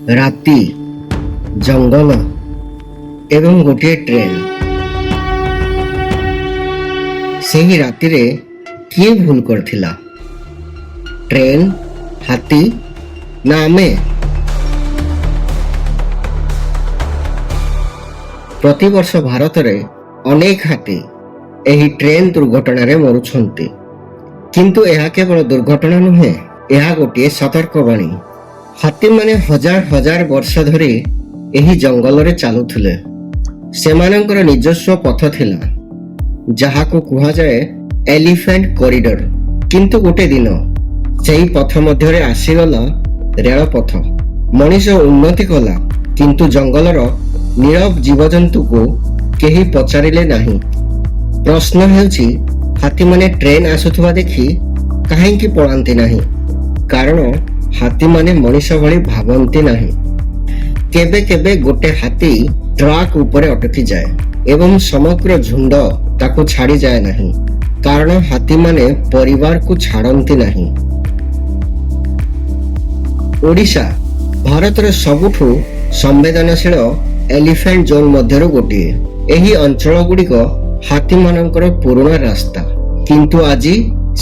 ରାତି, ଜଙ୍ଗଲ ଏବଂ ଗୋଟିଏ ଟ୍ରେନ। ସେହି ରାତିରେ କିଏ ଭୁଲ କରିଥିଲା? ଟ୍ରେନ, ହାତୀ ନା ଆମେ? ପ୍ରତିବର୍ଷ ଭାରତରେ ଅନେକ ହାତୀ ଏହି ଟ୍ରେନ ଦୁର୍ଘଟଣାରେ ମରୁଛନ୍ତି। କିନ୍ତୁ ଏହା କେବଳ ଦୁର୍ଘଟଣା ନୁହେଁ, ଏହା ଗୋଟିଏ ସତର୍କବାଣୀ। ହାତୀମାନେ ହଜାର ହଜାର ବର୍ଷ ଧରି ଏହି ଜଙ୍ଗଲରେ ଚାଲୁଥିଲେ। ସେମାନଙ୍କର ନିଜସ୍ୱ ପଥ ଥିଲା, ଯାହାକୁ କୁହାଯାଏ ଏଲିଫେଣ୍ଟ କରିଡର। କିନ୍ତୁ ଗୋଟେ ଦିନ ସେହି ପଥ ମଧ୍ୟରେ ଆସିଗଲା ରେଳପଥ। ମଣିଷ ଉନ୍ନତି କଲା, କିନ୍ତୁ ଜଙ୍ଗଲର ନୀରବ ଜୀବଜନ୍ତୁକୁ କେହି ପଚାରିଲେ ନାହିଁ। ପ୍ରଶ୍ନ ହେଉଛି, ହାତୀମାନେ ଟ୍ରେନ ଆସୁଥିବା ଦେଖି କାହିଁକି ପଳାନ୍ତି ନାହିଁ? କାରଣ ହାତୀମାନେ ମଣିଷ ଭଳି ଭାବନ୍ତି ନାହିଁ। କେବେ କେବେ ଗୋଟେ ହାତୀ ଟ୍ରାକ୍ ଉପରେ ଅଟକିଯାଏ ଏବଂ ସମଗ୍ର ଝୁଣ୍ଡ ତାକୁ ଛାଡ଼ିଯାଏ ନାହିଁ, କାରଣ ହାତୀମାନେ ପରିବାରକୁ ଛାଡ଼ନ୍ତି ନାହିଁ। ଓଡ଼ିଶା ଭାରତର ସବୁଠୁ ସମ୍ବେଦନଶୀଳ ଏଲିଫେଣ୍ଟ ଜୋନ୍ ମଧ୍ୟରୁ ଗୋଟିଏ। ଏହି ଅଞ୍ଚଳ ଗୁଡ଼ିକ ହାତୀମାନଙ୍କର ପୁରୁଣା ରାସ୍ତା, କିନ୍ତୁ ଆଜି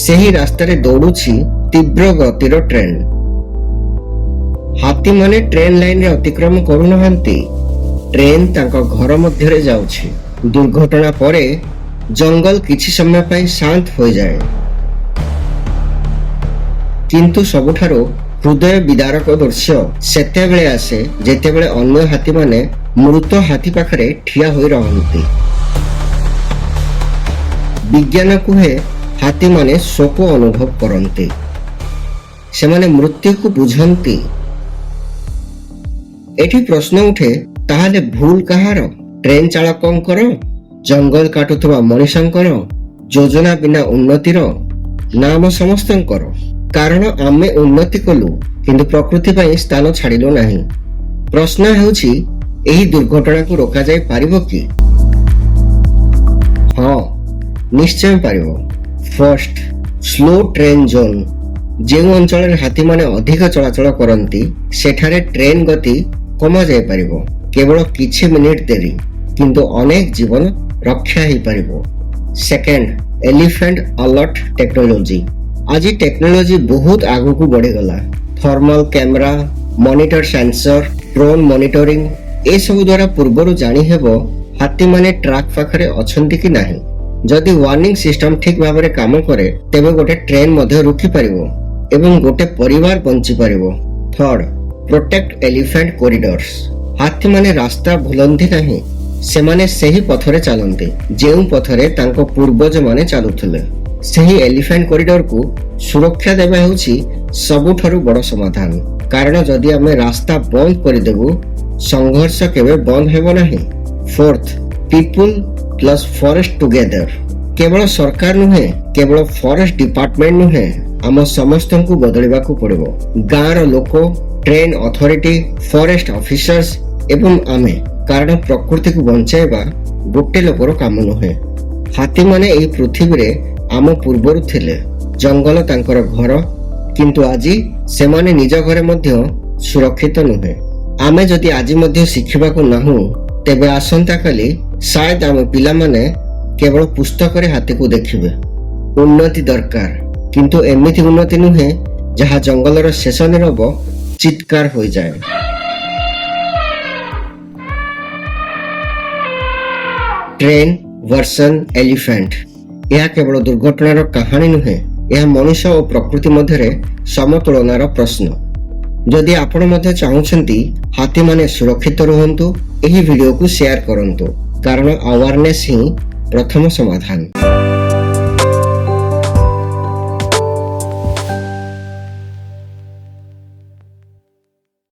ସେହି ରାସ୍ତାରେ ଦୌଡୁଛି ତୀବ୍ର ଗତିର ଟ୍ରେନ। ହାତୀମାନେ ଟ୍ରେନ ଲାଇନରେ ଅତିକ୍ରମ କରୁନାହାନ୍ତି, ଟ୍ରେନ ତାଙ୍କ ଘର ମଧ୍ୟରେ ଯାଉଛି। ଦୁର୍ଘଟଣା ପରେ ଜଙ୍ଗଲ କିଛି ସମୟ ପାଇଁ ଶାନ୍ତ ହୋଇଯାଏ, କିନ୍ତୁ ସବୁଠାରୁ ହୃଦୟ ବିଦାରକ ଦୃଶ୍ୟ ସେତେବେଳେ ଆସେ ଯେତେବେଳେ ଅନ୍ୟ ହାତୀମାନେ ମୃତ ହାତୀ ପାଖରେ ଠିଆ ହୋଇ ରହନ୍ତି। ବିଜ୍ଞାନ କୁହେ ହାତୀମାନେ ଶୋକ ଅନୁଭବ କରନ୍ତି, ସେମାନେ ମୃତ୍ୟୁକୁ ବୁଝନ୍ତି। ଏଠି ପ୍ରଶ୍ନ ଉଠେ, ତାହେଲେ ଭୁଲ କାହାର? ଟ୍ରେନ ଚାଳକଙ୍କର, ଜଙ୍ଗଲ କାଟୁଥିବା ମଣିଷଙ୍କର, ଯୋଜନା ବିନା ଉନ୍ନତିର, ନା ଆମ ସମସ୍ତଙ୍କର? କାରଣ ଆମେ ଉନ୍ନତି କଲୁ, କିନ୍ତୁ ପ୍ରକୃତି ପାଇଁ ସ୍ଥାନ ଛାଡ଼ିଲୁ ନାହିଁ। ପ୍ରଶ୍ନ ହେଉଛି, ଏହି ଦୁର୍ଘଟଣାକୁ ରୋକାଯାଇ ପାରିବ କି? ହଁ, ନିଶ୍ଚୟ ପାରିବ। First, slow train zone. ଯେଉଁ ଅଞ୍ଚଳରେ ହାତୀମାନେ ଅଧିକ ଚଳାଚଳ କରନ୍ତି, ସେଠାରେ ଟ୍ରେନ ଗତି କମାଯାଇପାରିବ। କେବଳ କିଛି ମିନିଟ ଦେରି, କିନ୍ତୁ ଅନେକ ଜୀବନ ରକ୍ଷା ହେଇପାରିବ। Second, elephant alert technology. ଆଜି ଟେକ୍ନୋଲୋଜି ବହୁତ ଆଗକୁ ବଢିଗଲା। Thermal camera, monitor sensor, drone monitoring, ଏସବୁ ଦ୍ୱାରା ପୂର୍ବରୁ ଜାଣିହେବ ହାତୀମାନେ ଟ୍ରାକ୍ ପାଖରେ ଅଛନ୍ତି କି ନାହିଁ। ଯଦି ୱାର୍ଣ୍ଣିଂ ସିଷ୍ଟମ ଠିକ ଭାବରେ କାମ କରେ, ତେବେ ଗୋଟେ ଟ୍ରେନ ମଧ୍ୟ ରୋକିପାରିବ ଏବଂ ଗୋଟେ ପରିବାର ବଞ୍ଚିପାରିବ। Third, protect elephant corridors. ହାତୀମାନେ ରାସ୍ତା ଭୁଲନ୍ତି ନାହିଁ, ସେମାନେ ସେହି ପଥରେ ଚାଲନ୍ତି ଯେଉଁ ପଥରେ ତାଙ୍କ ପୂର୍ବଜମାନେ ଚାଲୁଥିଲେ। ସେହି ଏଲିଫେଣ୍ଟ କରିଡରକୁ ସୁରକ୍ଷା ଦେବା ହେଉଛି ସବୁଠାରୁ ବଡ଼ ସମାଧାନ। କାରଣ ଯଦି ଆମେ ରାସ୍ତା ବନ୍ଦ କରିଦେବୁ, ସଂଘର୍ଷ କେବେ ବନ୍ଦ ହେବ ନାହିଁ। Fourth, people plus forest together. କେବଳ ସରକାର ନୁହେଁ, କେବଳ ଫରେଷ୍ଟ ଡିପାର୍ଟମେଣ୍ଟ ନୁହେଁ, ଆମ ସମସ୍ତଙ୍କୁ ବଦଳିବାକୁ ପଡ଼ିବ। ଗାଁର ଲୋକ, ଟ୍ରେନ ଅଥରିଟି, ଫରେଷ୍ଟ ଅଫିସର୍ସ ଏବଂ ଆମେ। କାରଣ ପ୍ରକୃତିକୁ ବଞ୍ଚାଇବା ଗୋଟେ ଲୋକର କାମ ନୁହେଁ। ହାତୀମାନେ ଏହି ପୃଥିବୀରେ ଆମ ପୂର୍ବରୁ ଥିଲେ, ଜଙ୍ଗଲ ତାଙ୍କର ଘର, କିନ୍ତୁ ଆଜି ସେମାନେ ନିଜ ଘରେ ମଧ୍ୟ ସୁରକ୍ଷିତ ନୁହେଁ। ଆମେ ଯଦି ଆଜି ମଧ୍ୟ ଶିଖିବାକୁ ନାହୁଁ, ତେବେ ଆସନ୍ତାକାଲି ସାୟଦ ଆମ ପିଲାମାନେ କେବଳ ପୁସ୍ତକରେ ହାତୀକୁ ଦେଖିବେ। ଉନ୍ନତି ଦରକାର, କିନ୍ତୁ ଏମିତି ଉନ୍ନତି ନୁହେଁ ଯାହା ଜଙ୍ଗଲର ଶେଷ ନୀରବ ଚିତ୍କାର ହୋଇଯାଏ। Train version elephant. ଏହା କେବଳ ଦୁର୍ଘଟଣାର କାହାଣୀ ନୁହେଁ, ଏହା ମଣିଷ ଓ ପ୍ରକୃତି ମଧ୍ୟରେ ସମତୁଳନାର ପ୍ରଶ୍ନ। ଯଦି ଆପଣ ମଧ୍ୟ ଚାହୁଁଛନ୍ତି ହାତୀମାନେ ସୁରକ୍ଷିତ ରୁହନ୍ତୁ, ଏହି ଭିଡିଓକୁ ସେୟାର କରନ୍ତୁ, କାରଣ ଆୱାରନେସ୍ ହିଁ ପ୍ରଥମ ସମାଧାନ।